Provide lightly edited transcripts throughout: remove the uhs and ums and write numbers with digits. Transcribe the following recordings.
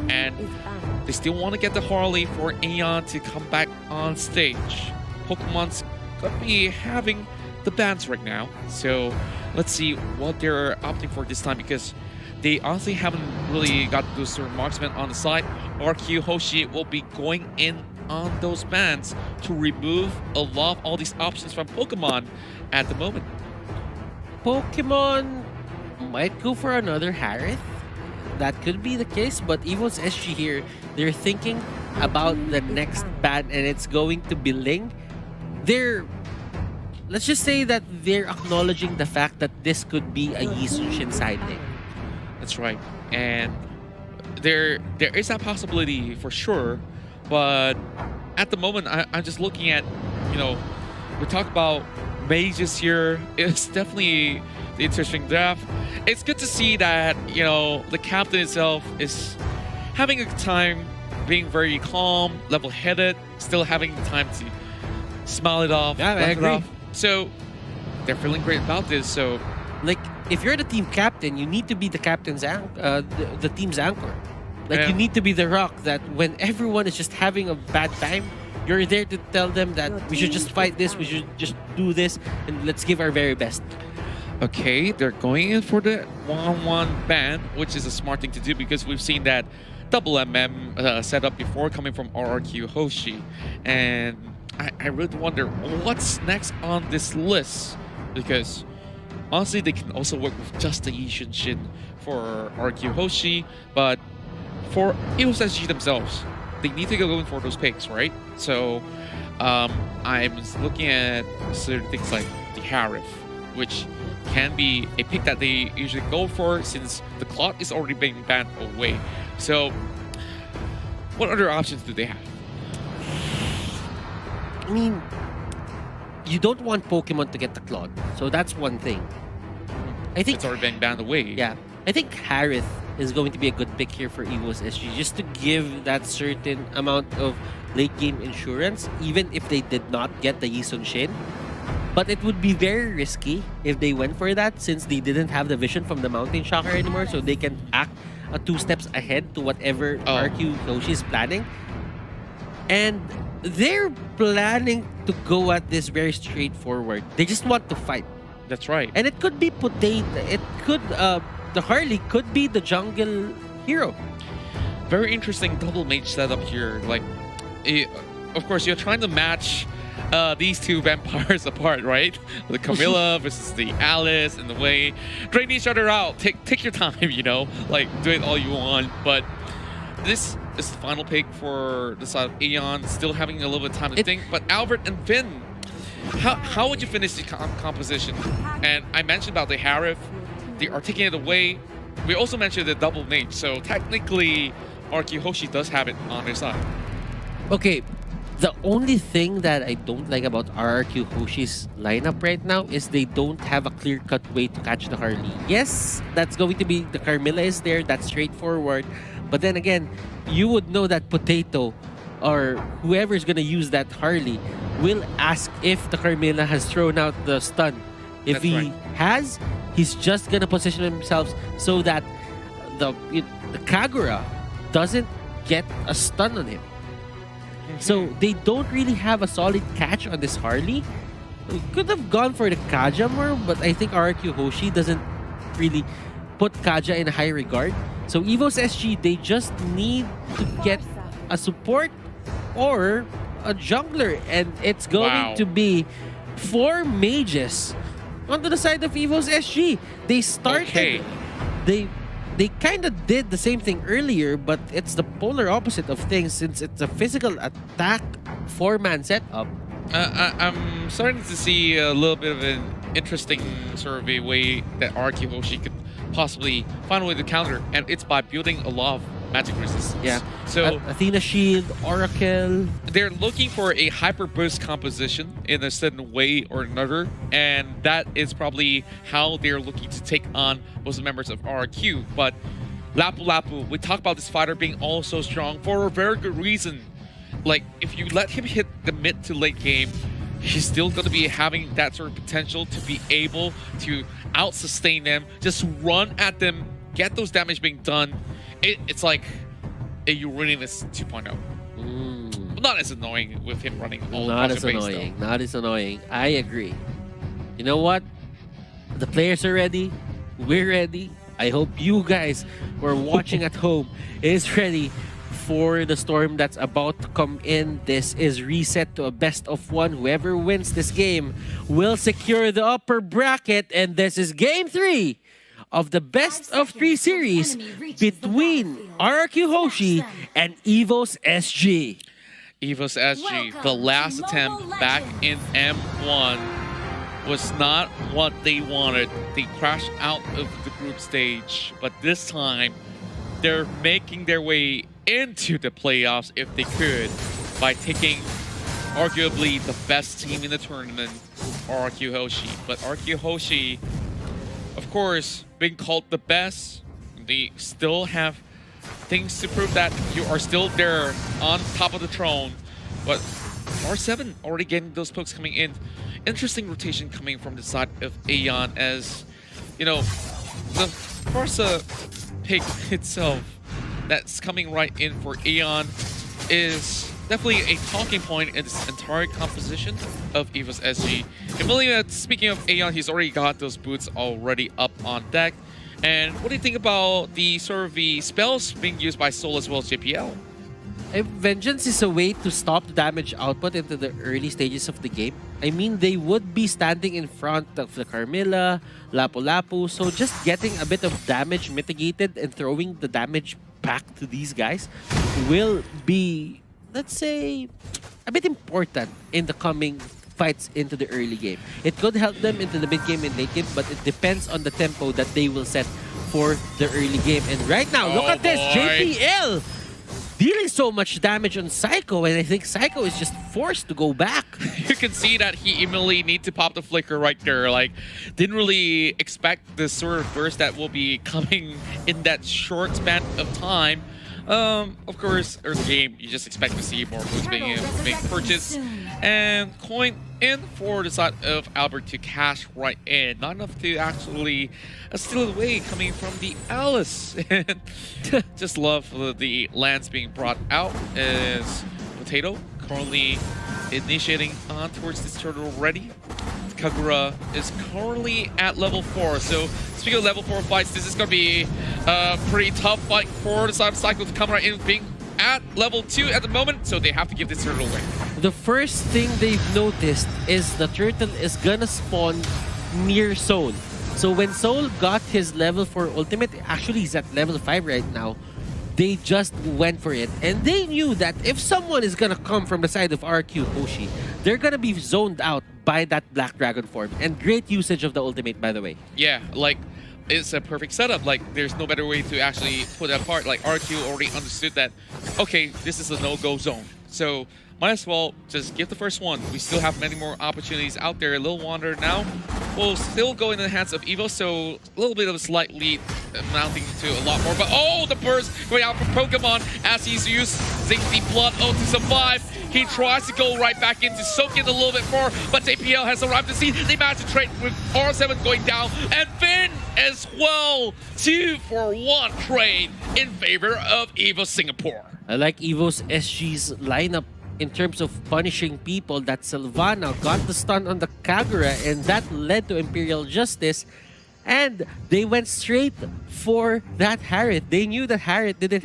And they still want to get the Harley for Aeon to come back on stage. Pokemon's gonna be having the bans right now, so let's see what they're opting for this time, because they honestly haven't really got those sort of marksmen on the side. RRQ HOSHI will be going in on those bans to remove a lot of all these options from Pokemon at the moment. Pokemon might go for another Harith. That could be the case, but EVOS SG here, they're thinking about the next ban, and it's going to be Ling. Let's just say that they're acknowledging the fact that this could be a Yi Sun-shin side Ling. That's right, and there is that possibility for sure, but at the moment I'm just looking at, we talk about mages here. It's definitely the interesting draft. It's good to see that the captain itself is having a good time, being very calm, level-headed, still having the time to smile it off. Yeah, I agree. So they're feeling great about this. So, like, if you're the team captain, you need to be the captain's the team's anchor. Like, you need to be the rock that when everyone is just having a bad time, you're there to tell them that we should just fight this, we should just do this, and let's give our very best. Okay, they're going in for the 1-on-1 ban, which is a smart thing to do because we've seen that double MM setup before coming from RRQ HOSHI. And I really wonder what's next on this list, because honestly they can also work with just the Yi Sun-shin for RRQ HOSHI, but for EVOS SG themselves, they need to go going for those picks, right? So I'm looking at certain things like the Harith, which can be a pick that they usually go for since the clock is already being banned away. So what other options do they have? I mean, you don't want Pokemon to get the Claude, so that's one thing. I think It's already been banned away. Yeah, I think Harith is going to be a good pick here for EVOS SG, just to give that certain amount of late game insurance, even if they did not get the Yi Sun-shin. But it would be very risky if they went for that, since they didn't have the vision from the Mountain Shocker anymore, so they can act 2 steps ahead to whatever RQ HOSHI is planning. And they're planning to go at this very straightforward. They just want to fight. That's right. And it could be Potato. It could, the Harley could be the jungle hero. Very interesting double mage setup here. Like, of course, you're trying to match these two vampires apart, right? The Camilla versus the Alice in the way. Drain each other out. Take your time, like do it all you want. But this is the final pick for the side of Aeon, still having a little bit of time to think. But Albert and Finn, how would you finish the composition? And I mentioned about the Harith, the Articulated away. We also mentioned the double mage, so technically RQ HOSHI does have it on their side. Okay, the only thing that I don't like about RRQ HOSHI's lineup right now is they don't have a clear-cut way to catch the Harley. Yes, that's going to be the Carmilla is there, that's straightforward. But then again, you would know that Potato or whoever is going to use that Harley will ask if the Carmilla has thrown out the stun. If he has, he's just going to position himself so that the Kagura doesn't get a stun on him. So they don't really have a solid catch on this Harley. We could have gone for the Kaja more, but I think RRQ HOSHI doesn't really put Kaja in a high regard. So EVOS SG, they just need to get a support or a jungler, and it's going to be 4 mages onto the side of EVOS SG. They started, they kind of did the same thing earlier, but it's the polar opposite of things since it's a physical attack 4-man setup. I'm starting to see a little bit of an interesting sort of a way that RQ HOSHI could possibly find a way to counter, and it's by building a lot of magic resistance. Yeah. So Athena Shield, Oracle. They're looking for a hyper burst composition in a certain way or another, and that is probably how they're looking to take on most of the members of RRQ. But Lapu Lapu, we talk about this fighter being also strong for a very good reason. Like, if you let him hit the mid to late game, he's still going to be having that sort of potential to be able to out-sustain them, just run at them, get those damage being done. It's like a Uranus 2.0. Not as annoying with him running all Not as base, annoying. Not as annoying. I agree. You know what? The players are ready. We're ready. I hope you guys who are watching at home is ready for the storm that's about to come in. This is reset to a best of one. Whoever wins this game will secure the upper bracket. And this is game 3 of the best of 3 series between RRQ HOSHI and EVOS SG. EVOS SG, the last attempt back in M1 was not what they wanted. They crashed out of the group stage, but this time they're making their way into the playoffs if they could by taking arguably the best team in the tournament, RRQ HOSHI. But RRQ HOSHI, of course, being called the best, they still have things to prove that you are still there on top of the throne. But R7 already getting those pokes coming in. Interesting rotation coming from the side of Aeon, as you know, the Farsa pick itself that's coming right in for Aeon is definitely a talking point in this entire composition of EVOS SG. And believe that, speaking of Aeon, he's already got those boots already up on deck. And what do you think about the sort of the spells being used by Soul as well as JPL? Vengeance is a way to stop the damage output into the early stages of the game. I mean, they would be standing in front of the Carmilla, Lapu-Lapu, so just getting a bit of damage mitigated and throwing the damage back to these guys will be, let's say, a bit important in the coming fights into the early game. It could help them into the mid game and late game, but it depends on the tempo that they will set for the early game. And right now, look at this, JPL dealing so much damage on Psycho, and I think Psycho is just forced to go back. You can see that he immediately needs to pop the flicker right there. Like, didn't really expect the sort of burst that will be coming in that short span of time. Of course, early game, you just expect to see more boots being purchased. And coin in for the side of Albert to cash right in. Not enough to actually steal it away coming from the Alice. And just love the lands being brought out as Potato currently initiating on towards this turtle already. Kagura is currently at level 4. So speaking of level 4 fights, this is going to be a pretty tough fight for the side of Cycle to come right in, being at level 2 at the moment, so they have to give this turtle away. The first thing they've noticed is the turtle is gonna spawn near Soul. So when Soul got his level 4 ultimate, actually he's at level 5 right now, they just went for it. And they knew that if someone is gonna come from the side of RRQ HOSHI, they're gonna be zoned out by that Black Dragon form. And great usage of the ultimate, by the way. Yeah, like, it's a perfect setup. Like, there's no better way to actually put that apart. Like, RQ already understood that, okay, this is a no-go zone. So, might as well just give the first one. We still have many more opportunities out there. Lil Wander now will still go in the hands of Evo, so a little bit of a slight lead amounting to a lot more. But, oh, the burst going out for Pokemon as he's using the Blood Oath to survive. He tries to go right back in to soak in a little bit more, but JPL has arrived to see. They managed to trade with R7 going down, and Finn as well. 2-for-1 trade in favor of EVOS Singapore. I like EVOS SG's lineup in terms of punishing people. That Sylvana got the stun on the Kagura, and that led to Imperial Justice. And they went straight for that Harriet. They knew that Harriet didn't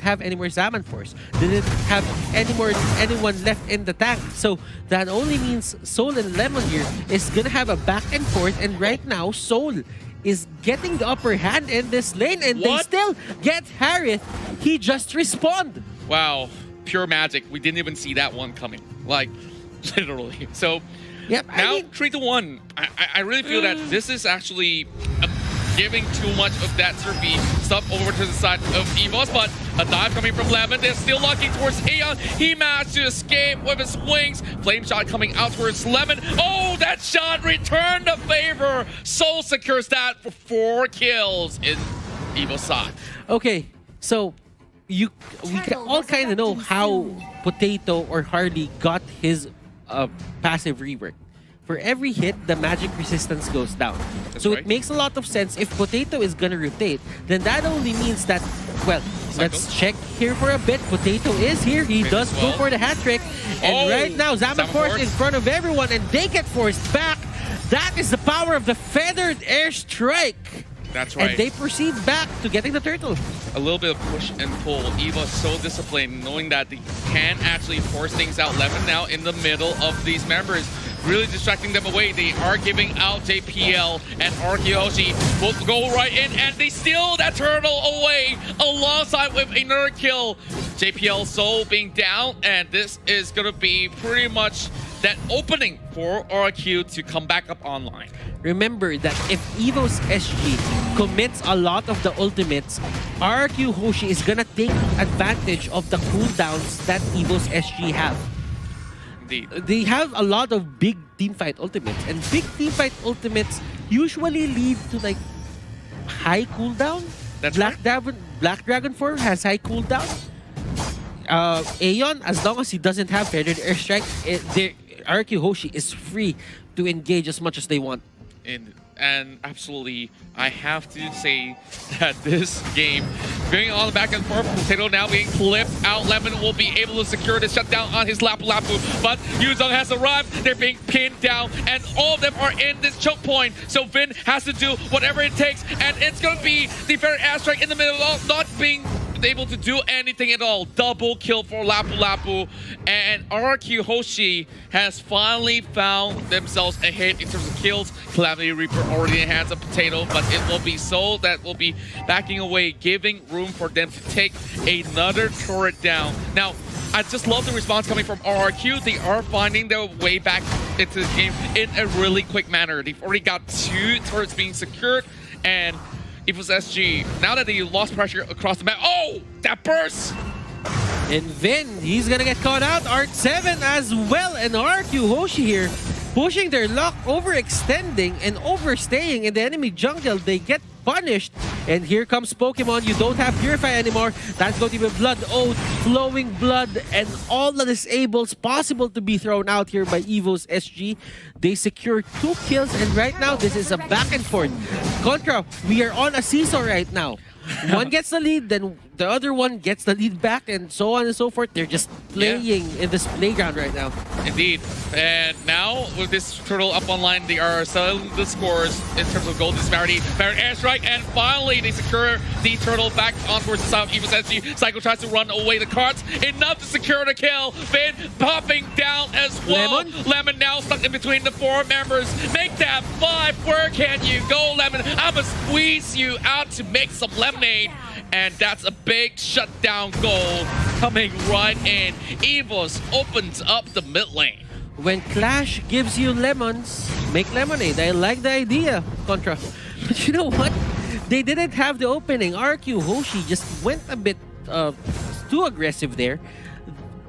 have any more Zaman Force, didn't have anyone left in the tank. So that only means Soul and Lemon here is gonna have a back and forth. And right now, Soul is getting the upper hand in this lane, and they still get Harriet. He just respawned. Wow, pure magic. We didn't even see that one coming. Like, literally. So. Yep, now, 3-1. I really feel that this is actually giving too much of that surfy stuff over to the side of EVOS, but a dive coming from Lemon. They're still locking towards Aeon. He managed to escape with his wings. Flame shot coming out towards Lemon. Oh, that shot returned the favor. Soul secures that for 4 kills in EVOS side. Okay, so we all kind of know how Potato or Harley got his passive rework. for every hit, the magic resistance goes down. That's So right. it makes a lot of sense. If Potato is gonna rotate, then that only means that, well, let's check here for a bit. Potato is here. He Maybe does as go well. for the hat trick. And Oh, right now, Zamaforce in front of everyone, and they get forced back. That is the power of the feathered airstrike. That's right. And they proceed back to getting the turtle. A little bit of push and pull. EVOS so disciplined, knowing that they can actually force things out. Lemon now in the middle of these members, really distracting them away. They are giving out JPL and RRQ HOSHI. Both go right in, and they steal that turtle away alongside with another kill. JPL so being down, and this is going to be pretty much that opening for RRQ to come back up online. Remember that if EVOS SG commits a lot of the ultimates, RRQ HOSHI is gonna take advantage of the cooldowns that EVOS SG have. Indeed. They have a lot of big teamfight ultimates, and big teamfight ultimates usually lead to like high cooldown. That's Black Dragon 4 has high cooldown. Aeon, as long as he doesn't have feathered airstrike, RRQ HOSHI is free to engage as much as they want. And absolutely, I have to say that this game, going on the back and forth, Potato now being flipped out. Lemon will be able to secure the shutdown on his Lapu Lapu, but Yuzong has arrived. They're being pinned down, and all of them are in this choke point. So Vin has to do whatever it takes, and it's going to be the fair airstrike in the middle, not being able to do anything at all. Double kill for Lapu Lapu, and RRQ HOSHI has finally found themselves ahead in terms of kills. Calamity Reaper already in the hands of Potato, but it will be Soul that will be backing away, giving room for them to take another turret down. Now, I just love the response coming from RRQ. They are finding their way back into the game in a really quick manner. They've already got 2 turrets being secured, and EVOS SG, now that they lost pressure across the map. Oh, that burst! And Vin, he's gonna get caught out. Art 7 as well, and RRQ HOSHI here pushing their luck, overextending and overstaying in the enemy jungle. They get punished, and here comes Pokemon. You don't have Purify anymore. That's going to be Blood Oath, Flowing Blood, and all the disables possible to be thrown out here by EVOS SG. They secure 2 kills, and right now this is a back and forth. Contra, we are on a seesaw right now. One gets the lead, then the other one gets the lead back, and so on and so forth. They're just playing in this playground right now. Indeed. And now, with this turtle up online, they are selling the scores in terms of gold disparity. Baron airstrike, and finally they secure the turtle back on towards the south. EVOS SG. Psycho tries to run away the carts. Enough to secure the kill. Vin popping down as well. Lemon now stuck in between the 4 members. Make that 5. Where can you go, Lemon? I'ma squeeze you out to make some lemonade. And that's a big shutdown goal coming right in. EVOS opens up the mid lane. When Clash gives you lemons, make lemonade. I like the idea, Contra. But you know what? They didn't have the opening. RRQ HOSHI just went a bit too aggressive there.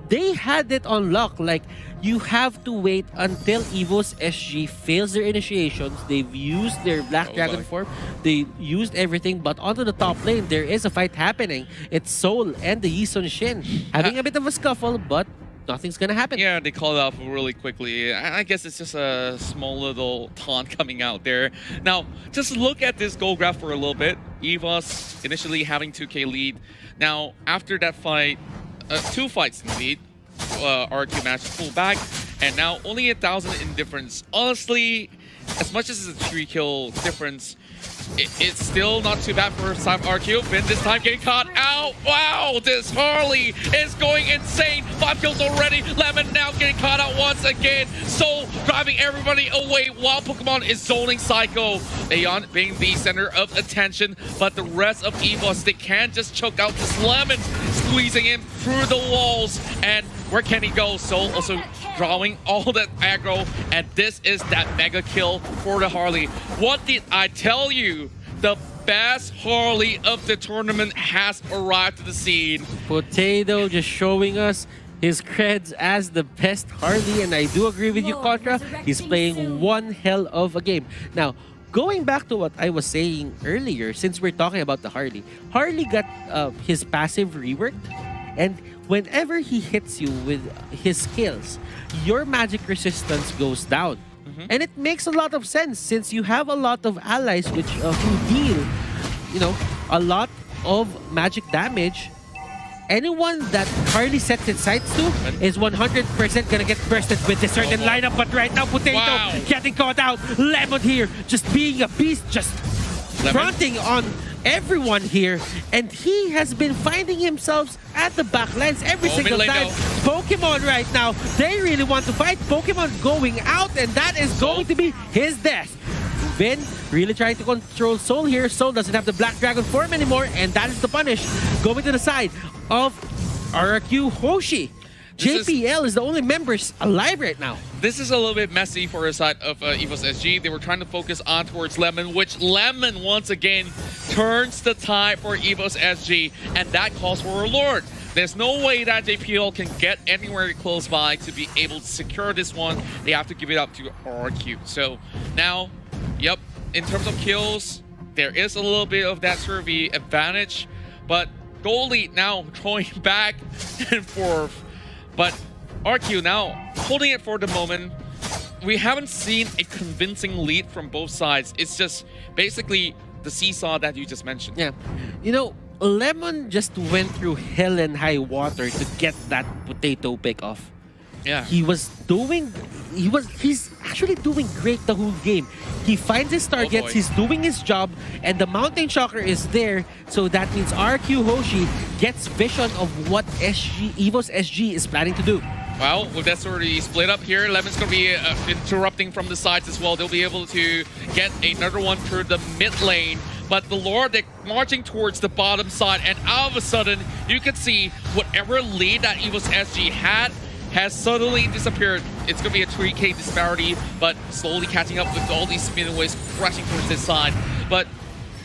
They had it on lock. Like, you have to wait until EVOS SG fails their initiations. They've used their Black Dragon form. They used everything, but onto the top lane, there is a fight happening. It's Soul and the Yisun Shin having a bit of a scuffle, but nothing's gonna happen. Yeah, they called it off really quickly. I guess it's just a small little taunt coming out there. Now, just look at this goal graph for a little bit. EVOS initially having 2K lead. Now, after that fight, 2 fights in lead. RRQ managed to pull back, and now only 1,000 in difference. Honestly, as much as it's a 3-kill difference, it's still not too bad for time RRQ. Vin this time getting caught out. Wow, this Harley is going insane. 5 kills already. Lemon now getting caught out once again. Soul driving everybody away while Pokemon is zoning Psycho. Aeon being the center of attention, but the rest of EVOS, they can't just choke out this Lemon, squeezing him through the walls. And where can he go? Soul also drawing all that aggro, and this is that mega kill for the Harley. What did I tell you? The best Harley of the tournament has arrived to the scene. Potato just showing us his creds as the best Harley, and I do agree with you, Contra. He's playing one hell of a game. Now, going back to what I was saying earlier, since we're talking about the Harley, Harley got his passive reworked, and whenever he hits you with his skills, your magic resistance goes down. And it makes a lot of sense since you have a lot of allies which who deal, a lot of magic damage. Anyone that Harley sets its sights to is 100% gonna get bursted with this certain lineup. But right now, Potato getting caught out. Lemon here, just being a beast, just fronting on everyone here. And he has been finding himself at the back lines every single time. Pokemon right now, they really want to fight. Pokemon going out, and that is going to be his death. Vin really trying to control Soul here. Soul doesn't have the Black Dragon form anymore, and that is the punish. Going to the side of RRQ HOSHI. JPL is the only members alive right now. This is a little bit messy for the side of EVOS SG. They were trying to focus on towards Lemon, which Lemon once again turns the tide for EVOS SG, and that calls for a Lord. There's no way that JPL can get anywhere close by to be able to secure this one. They have to give it up to RRQ. So now, yep, in terms of kills, there is a little bit of that survey advantage, but Goldie now throwing back and forth. But RQ now holding it for the moment. We haven't seen a convincing lead from both sides. It's just basically the seesaw that you just mentioned. Yeah. Lemon just went through hell and high water to get that Potato pick off. Yeah. He's actually doing great the whole game. He finds his targets, he's doing his job, and the Mountain Shocker is there. So that means RQ HOSHI gets vision of what EVOS SG is planning to do. Well, with that already split up here, Lemon's going to be interrupting from the sides as well. They'll be able to get another one through the mid lane. But the Lord, they're marching towards the bottom side, and all of a sudden, you can see whatever lead that EVOS SG had has suddenly disappeared. It's going to be a 3K disparity, but slowly catching up with all these spin waves crashing towards this side. But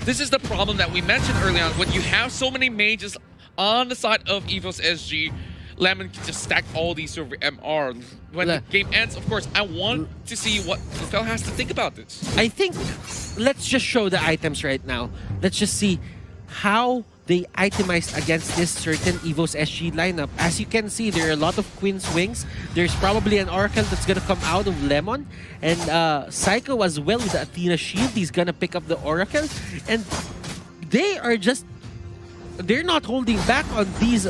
this is the problem that we mentioned early on. When you have so many mages on the side of EVOS SG, Lemon can just stack all these over MR. When the game ends, of course, I want to see what Fel has to think about this. I think let's just show the items right now. Let's just see how they itemized against this certain EVOS SG lineup. As you can see, there are a lot of Queen's Wings. There's probably an Oracle that's gonna come out of Lemon. And Psycho as well with the Athena Shield. He's gonna pick up the Oracle. And they're not holding back on these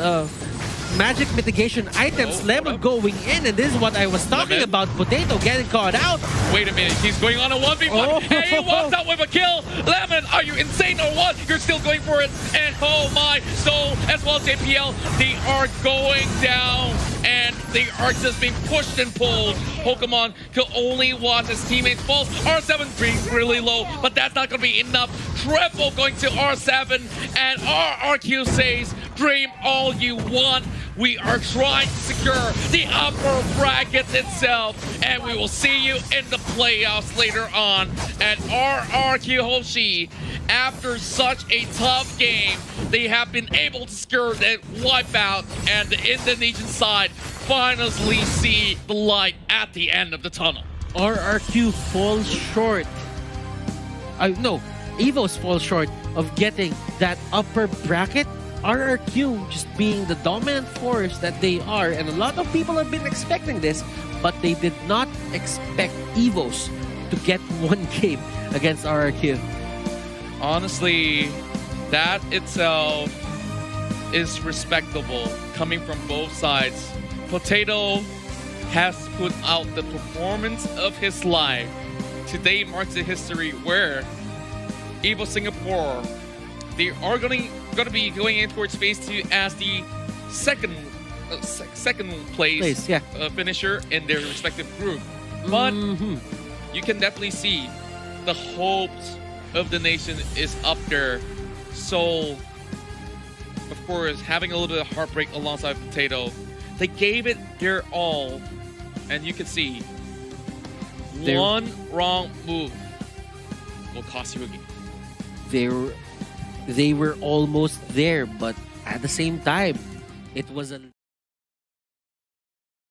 magic mitigation items. Lemon going in, and this is what I was talking about. Potato getting caught out. Wait a minute, he's going on a 1v1. And he walks out with a kill. Lemon, are you insane or what? You're still going for it. And oh my, so as well as JPL, they are going down. And they are just being pushed and pulled. Pokemon can only watch his teammates fall. R7 being really low, but that's not going to be enough. Triple going to R7, and RRQ says, dream all you want. We are trying to secure the upper bracket itself, and we will see you in the playoffs later on. And RRQ HOSHI, after such a tough game, they have been able to secure that wipeout, and the Indonesian side finally see the light at the end of the tunnel. RRQ falls short. No, EVOS falls short of getting that upper bracket. RRQ just being the dominant force that they are, and a lot of people have been expecting this, but they did not expect EVOS to get one game against RRQ. Honestly, that itself is respectable coming from both sides. Potato has put out the performance of his life. Today marks a history where EVOS Singapore, they are going to be going in towards phase 2 as the second place finisher in their respective group. But you can definitely see the hopes of the nation is up there. So, of course, having a little bit of heartbreak alongside Potato, they gave it their all, and you can see one wrong move will cost you a game. They were almost there, but at the same time, it was a